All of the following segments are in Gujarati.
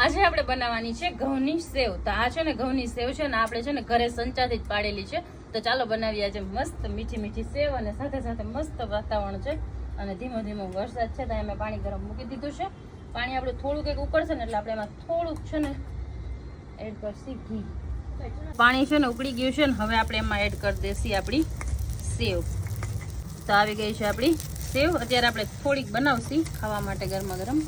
આજે આપણે બનાવવાની છે ઘઉંની સેવ. તો આ છે ને ઘઉંની સેવ છે ને આપણે છે ને ઘરે સંચાથી જ પાડેલી છે. તો ચાલો બનાવીએ આજે મસ્ત મીઠી મીઠી સેવ અને સાથે સાથે મસ્ત વાતાવરણ છે અને ધીમો ધીમો વરસાદ છે. તો અમે પાણી ગરમ મૂકી દીધું છે. પાણી આપણે થોડુંક એક ઉકળશે ને એટલે આપણે એમાં થોડુંક છે ને એડ કરશી ઘી. પાણી છે ને ઉકળી ગયું છે ને હવે આપણે એમાં એડ કરી દેશી આપણી સેવ. તો આવી ગઈ છે આપણી સેવ. અત્યારે આપણે થોડીક બનાવશી ખાવા માટે ગરમા ગરમ.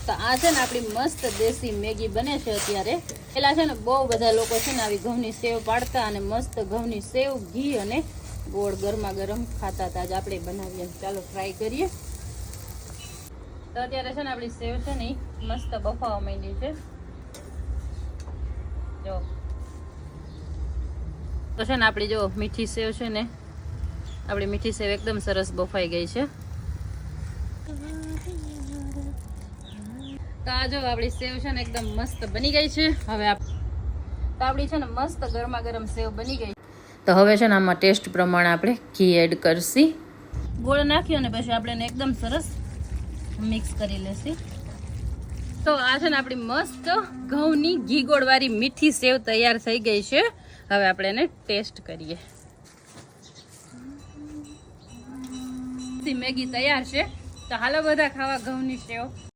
તો આ છે ને આપણી મસ્ત દેશી મેગી બને છે અત્યારે. પેલા છે ને બહુ બધા લોકો છે ને આવી ઘઉંની સેવ પાડતા અને મસ્ત ઘઉંની સેવ ઘી અને ગોળ ગરમા ગરમ ખાતા હતા. જ આપણે બનાવીએ. ચાલો ટ્રાય કરીએ. તો અત્યારે છે ને આપણી સેવ છે ને મસ્ત બફાવા માંડી છે. જો તો છે ને આપણી જો મીઠી સેવ છે ને આપણી મીઠી સેવ એકદમ સરસ બફાઈ ગઈ છે. તો આ જો આપણી સેવ છે ને એકદમ મસ્ત બની ગઈ છે. હવે તો આપણી છે ને મસ્ત ગરમા ગરમ સેવ બની ગઈ. તો હવે છે ને આમાં ટેસ્ટ પ્રમાણે આપણે ઘી એડ કરશી. ગોળ નાખી અને પછી આપણે એને એકદમ સરસ મિક્સ કરી લેશી. તો આ છે ને આપણી મસ્ત ઘઉંની ઘી ગોળવાળી મીઠી સેવ તૈયાર થઈ ગઈ છે. હવે આપણે એને ટેસ્ટ કરીએ. મેગી તૈયાર છે. તો હાલો બધા ખાવા ઘઉંની સેવ.